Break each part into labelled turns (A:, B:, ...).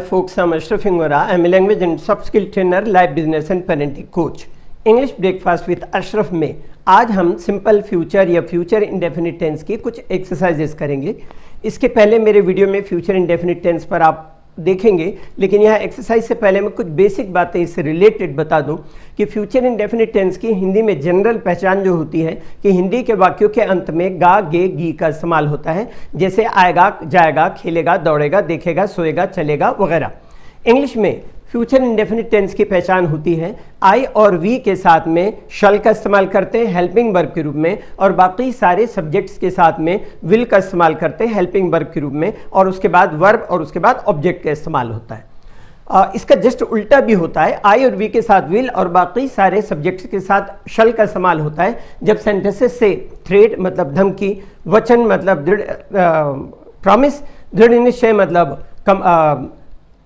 A: folks, I'm Ashraf Ingora. I'm a language and soft skill trainer, life business and parenting coach. English breakfast with Ashraf में आज हम simple future या future indefinite tense की कुछ exercises करेंगे। इसके पहले मेरे वीडियो में फ्यूचर इंडेफिनिट टेंस पर आप देखेंगे, लेकिन यहाँ एक्सरसाइज से पहले मैं कुछ बेसिक बातें इससे रिलेटेड बता दूं कि फ्यूचर इंडेफिनिट टेंस की हिंदी में जनरल पहचान जो होती है कि हिंदी के वाक्यों के अंत में गा, गे, गी का इस्तेमाल होता है, जैसे आएगा, जाएगा, खेलेगा, दौड़ेगा, देखेगा, सोएगा, चलेगा वगैरह। इंग्लिश में फ्यूचर इंडेफिनिट टेंस की पहचान होती है आई और वी के साथ में शल का इस्तेमाल करते हैं हेल्पिंग वर्ब के रूप में, और बाकी सारे सब्जेक्ट्स के साथ में विल का इस्तेमाल करते हैं हेल्पिंग वर्ब के रूप में, और उसके बाद वर्ब और उसके बाद ऑब्जेक्ट का इस्तेमाल होता है। इसका जस्ट उल्टा भी होता है, आई और वी के साथ विल और बाकी सारे सब्जेक्ट्स के साथ शल का इस्तेमाल होता है जब सेंटेंसेस से थ्रेट मतलब धमकी, वचन मतलब दृढ़ प्रॉमिस, दृढ़ निश्चय मतलब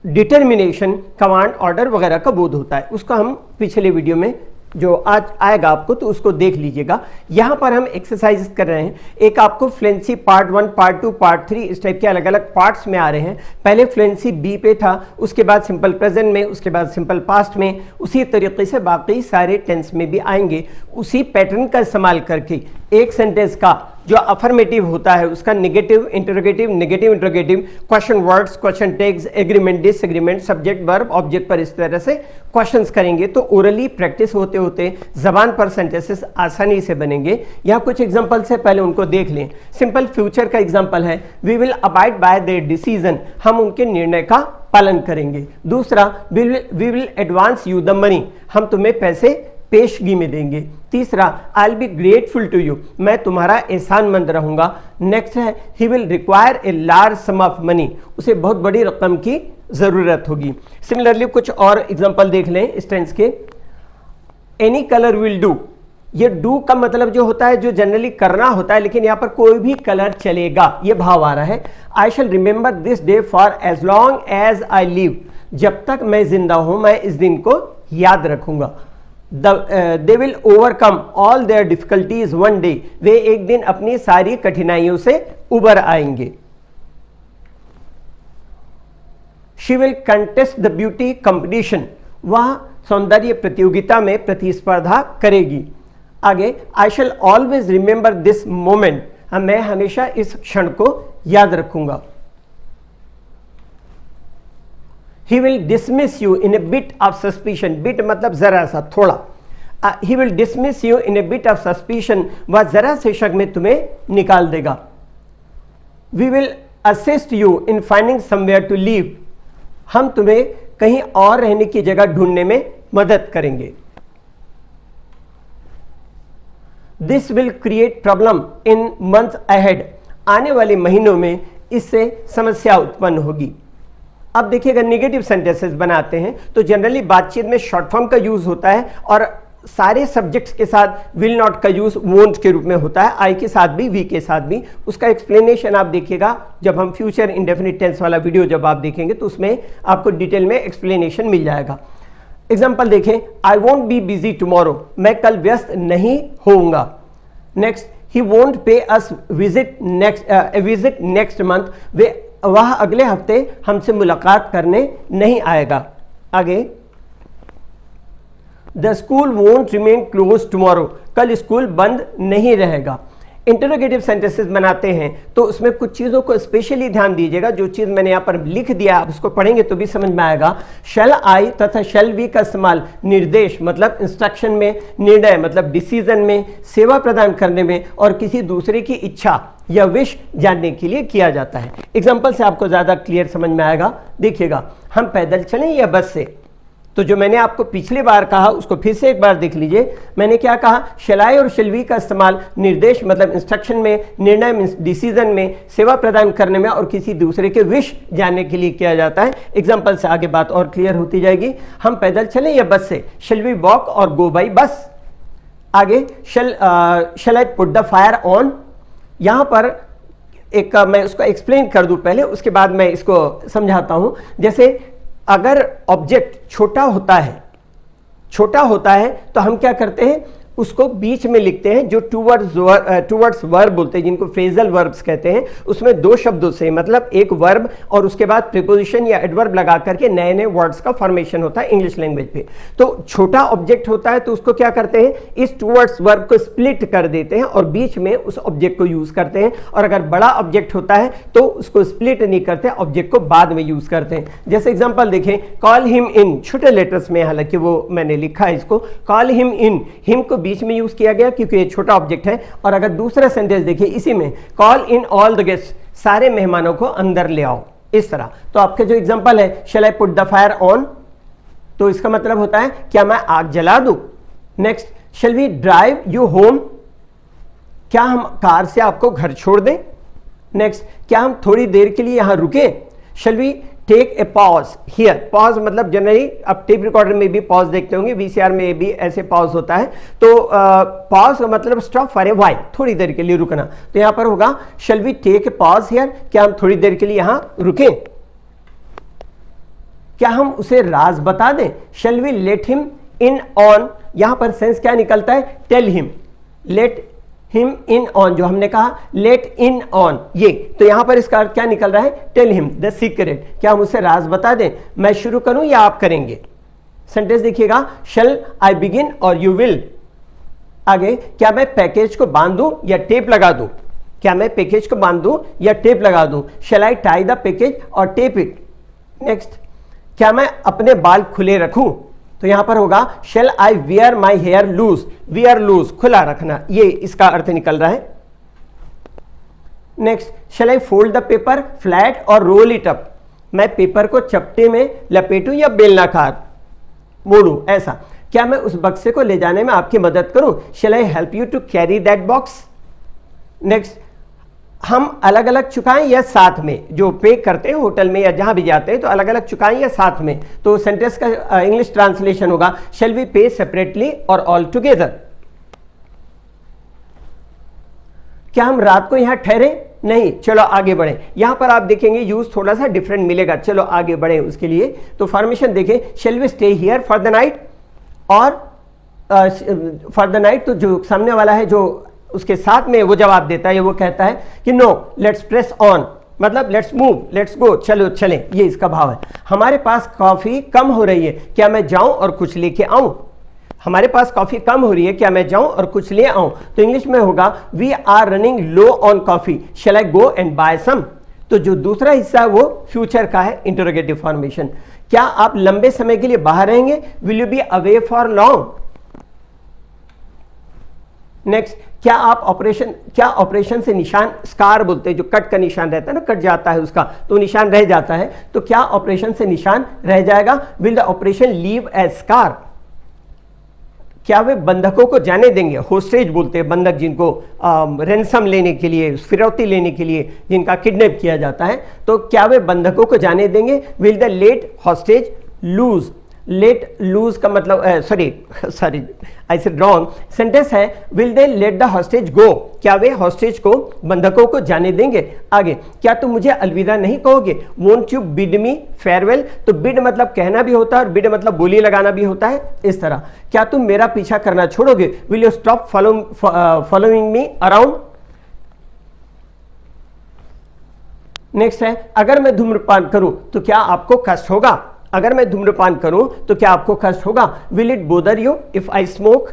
A: डिटर्मिनेशन, कमांड, ऑर्डर वगैरह का बोध होता है। उसका हम पिछले वीडियो में जो आज आएगा आपको तो उसको देख लीजिएगा। यहाँ पर हम एक्सरसाइज कर रहे हैं। एक आपको फ्लुएंसी पार्ट 1, पार्ट 2, पार्ट 3 इस टाइप के अलग अलग पार्ट्स में आ रहे हैं। पहले फ्लुएंसी बी पे था, उसके बाद सिंपल प्रेजेंट में, उसके बाद सिंपल पास्ट में, उसी तरीके से बाकी सारे टेंस में भी आएंगे। उसी पैटर्न का इस्तेमाल करके एक सेंटेंस का जो अफर्मेटिव होता है उसका negative, interrogative, negative interrogative, question words, question tags, agreement, disagreement, subject, verb, object पर इस तरह से क्वेश्चंस करेंगे तो ओरली प्रैक्टिस होते होते जबान पर सेंटेंसेस आसानी से बनेंगे। यहाँ कुछ एग्जांपल्स है, पहले उनको देख लें। सिंपल फ्यूचर का एग्जांपल है we will abide by their decision, हम उनके निर्णय का पालन करेंगे। दूसरा we will advance you the money, हम तुम्हें पैसे पेशगी में देंगे। तीसरा I will be grateful to you, मैं तुम्हारा एहसानमंद रहूंगा। नेक्स्ट है he will require a large sum of money, उसे बहुत बड़ी रकम की जरूरत होगी। सिमिलरली कुछ और एग्जांपल देख लें इस टेंस के। एनी कलर विल डू, ये डू का मतलब जो होता है जो जनरली करना होता है, लेकिन यहाँ पर कोई भी कलर चलेगा, ये भाव आ रहा है। I shall remember this day for as long as I live, जब तक मैं जिंदा हूं मैं इस दिन को याद रखूंगा। They will overcome all their difficulties one day, वे एक दिन अपनी सारी कठिनाइयों से उबर आएंगे। She will contest the beauty competition, वह सौंदर्य प्रतियोगिता में प्रतिस्पर्धा करेगी। आगे I shall always remember this moment, मैं हमेशा इस क्षण को याद रखूंगा। He will dismiss you in a bit of suspicion, bit मतलब जरा सा, थोड़ा। He will dismiss you in a bit of suspicion, वह जरा से शक में तुम्हें निकाल देगा। We will assist you in finding somewhere to live, हम तुम्हें कहीं और रहने की जगह ढूंढने में मदद करेंगे। This will create problem in months ahead, आने वाले महीनों में इससे समस्या उत्पन्न होगी। अब देखिएगा नेगेटिव सेंटेंसेस बनाते हैं तो जनरली बातचीत में शॉर्ट फॉर्म का यूज होता है और सारे सब्जेक्ट्स के साथ विल नॉट का यूज वोंट के रूप में होता है, आई के साथ भी, वी के साथ भी। उसका एक्सप्लेनेशन आप देखिएगा जब हम फ्यूचर इंडेफिनिट टेंस वाला वीडियो जब आप देखेंगे तो उसमें आपको डिटेल में एक्सप्लेनेशन मिल जाएगा। एग्जाम्पल देखें, I won't be busy tomorrow, मैं कल व्यस्त नहीं होऊंगा। नेक्स्ट, ही वोंट पे अस विजिट नेक्स्ट मंथ, वह अगले हफ्ते हमसे मुलाकात करने नहीं आएगा। आगे, the school won't remain close tomorrow, कल स्कूल बंद नहीं रहेगा। इंटरोगेटिव सेंटेंसेस बनाते हैं तो उसमें कुछ चीज़ों को स्पेशली ध्यान दीजिएगा। जो चीज़ मैंने यहाँ पर लिख दिया आप उसको पढ़ेंगे तो भी समझ में आएगा। शैल आई तथा शैल वी का इस्तेमाल निर्देश मतलब इंस्ट्रक्शन में, निर्णय मतलब डिसीजन में, सेवा प्रदान करने में और किसी दूसरे की इच्छा या विश जानने के लिए किया जाता है। एग्जाम्पल से आपको ज़्यादा क्लियर समझ में आएगा। देखिएगा, हम पैदल चलें या बस से, तो जो मैंने आपको पिछली बार कहा उसको फिर से एक बार देख लीजिए। मैंने क्या कहा, शलाई और शलवी का इस्तेमाल निर्देश मतलब इंस्ट्रक्शन में, निर्णय मींस डिसीजन में, सेवा प्रदान करने में और किसी दूसरे के विश जानने के लिए किया जाता है। एग्जाम्पल से आगे बात और क्लियर होती जाएगी। हम पैदल चलें या बस से, शैल वी वॉक और गो बाई बस। आगे, shall I put the fire on, यहाँ पर एक मैं उसको एक्सप्लेन कर दूं पहले, उसके बाद मैं इसको समझाता हूं। जैसे अगर ऑब्जेक्ट छोटा होता है तो हम क्या करते हैं, उसको बीच में लिखते हैं, जो टूवर्ड्स वर्ब बोलते हैं, जिनको फ्रेजल वर्ब्स कहते हैं। उसमें दो शब्दों से, मतलब एक वर्ब और उसके बाद प्रीपोजिशन या एडवर्ब लगा करके नए नए वर्ड्स का फॉर्मेशन होता है इंग्लिश लैंग्वेज पे। तो छोटा ऑब्जेक्ट होता है तो उसको क्या करते हैं, इस टूवर्ड्स वर्ब को स्प्लिट कर देते हैं और बीच में उस ऑब्जेक्ट को यूज करते हैं। और अगर बड़ा ऑब्जेक्ट होता है तो उसको स्प्लिट नहीं करते, ऑब्जेक्ट को बाद में यूज करते हैं। जैसे एग्जांपल देखें, कॉल हिम इन, छोटे लेटर्स में, हालांकि वो मैंने लिखा है इसको, कॉल हिम इन, हिम को बीच में यूज किया गया क्योंकि ये छोटा ऑब्जेक्ट है। और अगर दूसरा सेंटेंस देखिए इसी में, call in all the guest, सारे मेहमानों को अंदर ले आओ, इस तरह। तो आपके जो एग्जांपल है, shall I put the fire on, तो इसका मतलब होता है क्या मैं आग जला दूं। Next, shall we drive you home, क्या हम कार से आपको घर छोड़ दें। नेक्स्ट, क्या हम थोड़ी देर के लिए यहां रुके। Shall we take a pause here, pause मतलब जनरली आप टेप रिकॉर्डर में भी पॉज देखते होंगे, वीसीआर में भी ऐसे पॉज होता है। तो पॉज का मतलब स्टॉप फॉर ए व्हाइल, थोड़ी देर के लिए रुकना। तो यहां पर होगा shall we take a pause here, क्या हम थोड़ी देर के लिए यहां रुकें। क्या हम उसे राज बता दें। Shall we let him in on, यहां पर सेंस क्या निकलता है, tell him, let him in on, जो हमने कहा लेट इन ऑन ये, तो यहां पर इसका अर्थ क्या निकल रहा है, टेल हिम द सीक्रेट, क्या हम उसे राज बता दें। मैं शुरू करूं या आप करेंगे। सेंटेंस देखिएगा, शैल आई बिगिन और यू विल। आगे, क्या मैं पैकेज को बांध दूं या टेप लगा दूं, क्या मैं पैकेज को बांध दूं या टेप लगा दूं। शैल आई टाई द पैकेज और टेप इट। नेक्स्ट, क्या मैं अपने बाल खुले रखूं, तो यहां पर होगा shall I wear my hair loose, wear loose खुला रखना, ये इसका अर्थ निकल रहा है। Next, shall I fold the paper flat और रोल इट अप, मैं पेपर को चपटे में लपेटूं या बेलनाकार मोड़ूं, ऐसा। क्या मैं उस बक्से को ले जाने में आपकी मदद करूं। Shall I help you to carry that box. Next, हम अलग अलग चुकाएं या साथ में, जो पे करते हैं होटल में या जहां भी जाते हैं तो अलग अलग चुकाएं या साथ में। तो सेंटेंस का इंग्लिश ट्रांसलेशन होगा शेल वी पे सेपरेटली और ऑल टुगेदर। क्या हम रात को यहां ठहरे, नहीं, चलो आगे बढ़े। यहां पर आप देखेंगे यूज थोड़ा सा डिफरेंट मिलेगा, चलो आगे बढ़े उसके लिए। तो फॉर्मेशन देखें, shall we stay here for the night और फॉर द नाइट, तो जो सामने वाला है जो उसके साथ में वो जवाब देता है, वो कहता है कि नो लेट्स प्रेस ऑन, मतलब लेट्स मूव, लेट्स गो, चलो चलें, ये इसका भाव है। हमारे पास कॉफी कम हो रही है, क्या मैं जाऊं और कुछ लेके आऊं। हमारे पास कॉफी कम हो रही है, क्या मैं जाऊं और कुछ ले आऊं। तो इंग्लिश में होगा we are running low on coffee, shall I go and buy some. तो जो दूसरा हिस्सा है वो फ्यूचर का है, इंटरोगेटिव फॉर्मेशन। क्या आप लंबे समय के लिए बाहर रहेंगे, will you be away for long. Next, क्या ऑपरेशन से निशान, स्कार बोलते हैं, जो कट का निशान रहता है ना, कट जाता है उसका तो निशान रह जाता है, तो क्या ऑपरेशन से निशान रह जाएगा। Will the operation leave as scar, क्या वे बंधकों को जाने देंगे। होस्टेज बोलते हैं बंधक जिनको रेंसम लेने के लिए, फिरौती लेने के लिए जिनका किडनैप किया जाता है, तो क्या वे बंधकों को जाने देंगे। Will the let hostage loose, let loose का मतलब sorry I said wrong, sentence है will they let the hostage go, क्या वे हॉस्टेज को, बंधकों को जाने देंगे। आगे, क्या तुम मुझे अलविदा नहीं कहोगे। Won't you bid me farewell, तो बिड मतलब कहना भी होता है और बिड मतलब बोली लगाना भी होता है, इस तरह। क्या तुम मेरा पीछा करना छोड़ोगे। Will you stop following me around. Next है, अगर मैं धूम्रपान करूं तो क्या आपको कष्ट होगा। अगर मैं धूम्रपान करूं तो क्या आपको कष्ट होगा। Will it bother you if I smoke.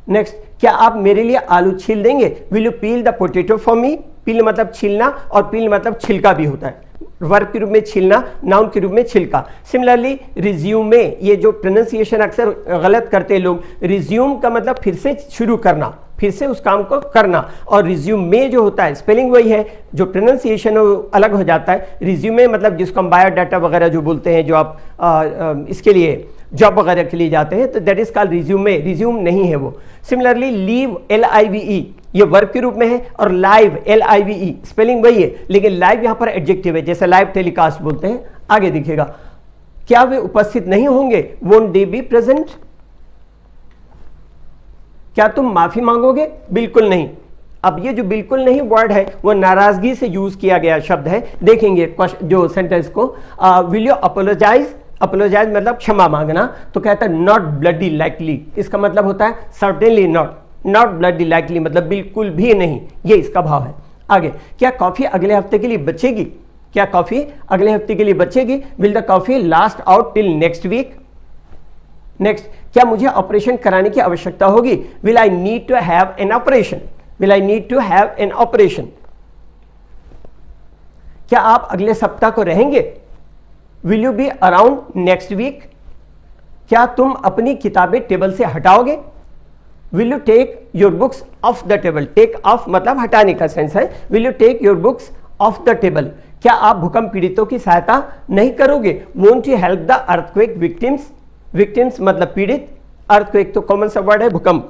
A: Next, क्या आप मेरे लिए आलू छील देंगे। Will you peel the potato for me. Peel मतलब छीलना और पील मतलब छिलका भी होता है, वर्ब के रूप में छीलना, नाउन के रूप में छिलका। सिमिलरली रिज्यूमे, ये जो प्रोनाउंसिएशन अक्सर गलत करते हैं लोग, रिज्यूम का मतलब फिर से शुरू करना, फिर से उस काम को करना, और रिज्यूमे जो होता है स्पेलिंग वही है, जो प्रोनाउंसिएशन अलग हो जाता है। रिज्यूमे मतलब जिसको हम बायोडाटा वगैरह जो बोलते हैं, जो आप इसके लिए जॉब वगैरह के लिए जाते हैं, तो that is called resume, resume नहीं है वो। सिमिलरली लीव LIVE ये वर्ब के रूप में है, और लाइव LIVE स्पेलिंग वही है, लेकिन लाइव यहां पर एडजेक्टिव है, जैसे लाइव टेलीकास्ट बोलते हैं। आगे दिखेगा, क्या वे उपस्थित नहीं होंगे। Won't they be present. क्या तुम माफी मांगोगे। बिल्कुल नहीं। अब ये जो बिल्कुल नहीं वर्ड है वो नाराजगी से यूज किया गया शब्द है। देखेंगे जो सेंटेंस को, विल यू अपोलोजाइज अपोलोजाइज मतलब क्षमा मांगना, तो कहता है नॉट ब्लडी लाइकली, इसका मतलब होता है certainly not, not bloody likely मतलब बिल्कुल भी नहीं, ये इसका भाव है। आगे, क्या कॉफी अगले हफ्ते के लिए बचेगी? क्या कॉफी अगले हफ्ते के लिए बचेगी? Will the coffee last out till next week? Next, क्या मुझे ऑपरेशन कराने की आवश्यकता होगी? Will I need to have an operation? Will I need to have an operation? क्या आप अगले सप्ताह को रहेंगे? Will you be around next week? क्या तुम अपनी किताबें टेबल से हटाओगे? Will you take your books of the table? Take off मतलब हटाने का सेंस है। Will you take your books of the table? क्या आप भूकंप पीड़ितों की सहायता नहीं करोगे? Won't you help the earthquake victims? Victims मतलब पीड़ित, अर्थक्वेक तो कॉमन सा वर्ड है, भूकंप।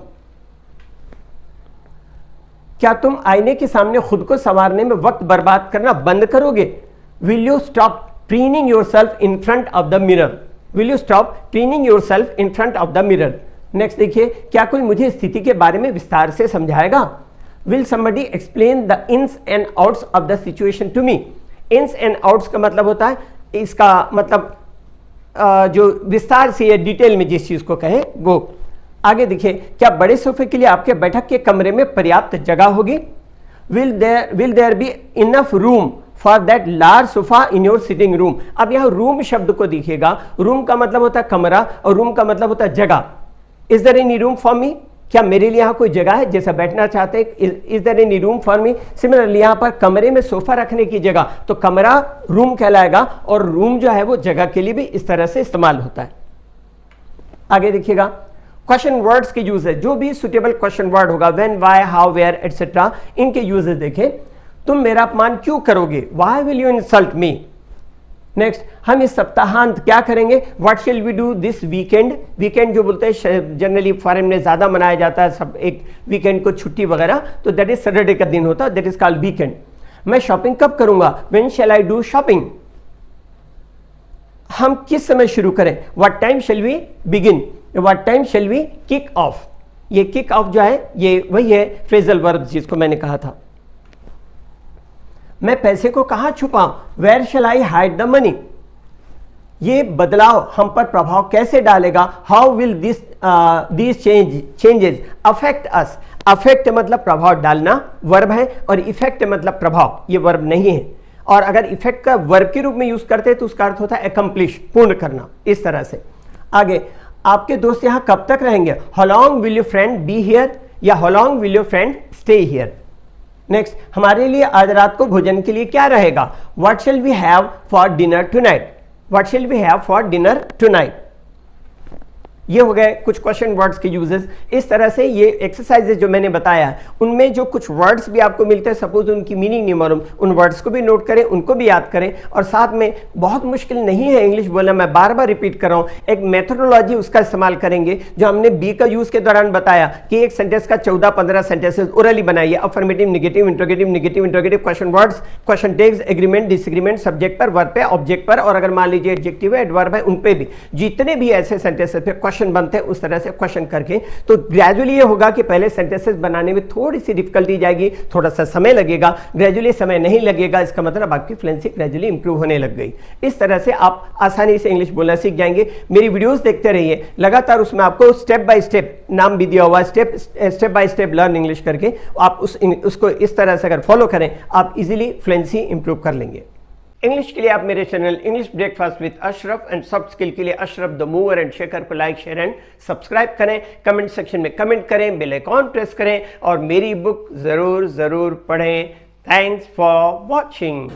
A: क्या तुम आईने के सामने खुद को संवारने में वक्त बर्बाद करना बंद करोगे? Will you stop preening yourself in front of the mirror? Will you stop preening yourself in front of the mirror? Next देखिए, क्या कोई मुझे स्थिति के बारे में विस्तार से समझाएगा? Will somebody explain the ins and outs of the situation to me? ins and outs का मतलब होता है, इसका मतलब जो विस्तार से या डिटेल में जिस चीज को कहे वो। आगे देखिए, क्या बड़े सोफे के लिए आपके बैठक के कमरे में पर्याप्त जगह होगी? Will there be enough room for that large sofa in your sitting room? अब यहां रूम शब्द को देखिएगा, रूम का मतलब होता है कमरा और रूम का मतलब होता है जगह। Is there any room for me? क्या मेरे लिए यहां कोई जगह है जैसा बैठना चाहते हैं? Is there any room for me? Similarly यहां पर कमरे में सोफा रखने की जगह, तो कमरा रूम कहलाएगा और रूम जो है वो जगह के लिए भी इस तरह से इस्तेमाल होता है। आगे देखिएगा, क्वेश्चन वर्ड्स के यूजेज, जो भी सुटेबल क्वेश्चन वर्ड होगा, when, why, how, where etcetera, इनके यूजेज देखें। तुम मेरा अपमान क्यों करोगे? Why will you insult me? Next, हम इस सप्ताहांत क्या करेंगे? What shall we do this weekend? Weekend जो बोलते हैं जनरली फॉरेन में ज्यादा मनाया जाता है, सब एक वीकेंड को छुट्टी वगैरह, तो दैट इज सैटरडे का दिन होता है, दैट इज कॉल्ड वीकेंड। मैं शॉपिंग कब करूंगा? When shall I do shopping? हम किस समय शुरू करें? What time shall we begin? What time shall we kick off? ये kick off जो है ये वही है फ्रेजल वर्ब जिसको मैंने कहा था। मैं पैसे को कहां छुपाऊं? Where shall I hide the money? ये बदलाव हम पर प्रभाव कैसे डालेगा? How will this changes affect us? Affect मतलब प्रभाव डालना वर्ब है और इफेक्ट मतलब प्रभाव, ये वर्ब नहीं है। और अगर इफेक्ट का वर्ब के रूप में यूज करते हैं तो उसका अर्थ होता है अकम्प्लिश, पूर्ण करना, इस तरह से। आगे, आपके दोस्त यहां कब तक रहेंगे? How long will your friend be here? या how long will your friend stay here? Next, हमारे लिए आज रात को भोजन के लिए क्या रहेगा? What shall we have for dinner tonight? What shall we have for dinner tonight? ये हो गए कुछ क्वेश्चन वर्ड्स के यूजेस। इस तरह से ये एक्सरसाइजेज जो मैंने बताया उनमें जो कुछ वर्ड्स भी आपको मिलते हैं, सपोज उनकी मीनिंग नहीं मालूम, उन वर्ड्स को भी नोट करें, उनको भी याद करें। और साथ में बहुत मुश्किल नहीं है इंग्लिश बोलना, मैं बार बार रिपीट कर रहा हूँ। एक मेथोडोलॉजी उसका इस्तेमाल करेंगे जो हमने बी का यूज के दौरान बताया कि एक सेंटेंस का 14-15 सेंटेंसेस ओरली बनाइए, affirmative, negative, interrogative, question words, question tags, agreement, disagreement, subject पर, वर्ब पे, ऑब्जेक्ट पर, और अगर मान लीजिए एडजेक्टिव है, एडवर्ब है, उन पे भी जितने भी ऐसे सेंटेंसेस पे क्वेश्चन बनते हैं उस तरह से क्वेश्चन करके, तो ग्रेजुअली ये होगा कि पहले सेंटेंसेस बनाने में थोड़ी सी डिफिकल्टी जाएगी, थोड़ा सा समय लगेगा। ग्रेजुअली समय नहीं लगेगा, इसका मतलब आपकी फ्लुएंसी ग्रेजुअली इंप्रूव होने लग गई। इस तरह से आप आसानी से इंग्लिश बोलना सीख जाएंगे। मेरी वीडियोस देखते रहिए लगातार, उसमें आपको स्टेप बाय स्टेप नाम भी दिया हुआ है, step by step learn English करके आप उसको इस तरह से अगर फॉलो करें, आप इजीली फ्लुएंसी इंप्रूव कर लेंगे। इंग्लिश के लिए आप मेरे channel English breakfast with Ashraf and soft skill के लिए Ashraf the mover and shaker को लाइक, शेयर एंड सब्सक्राइब करें। कमेंट सेक्शन में कमेंट करें, बेल आइकॉन प्रेस करें और मेरी बुक जरूर पढ़ें। Thanks for watching.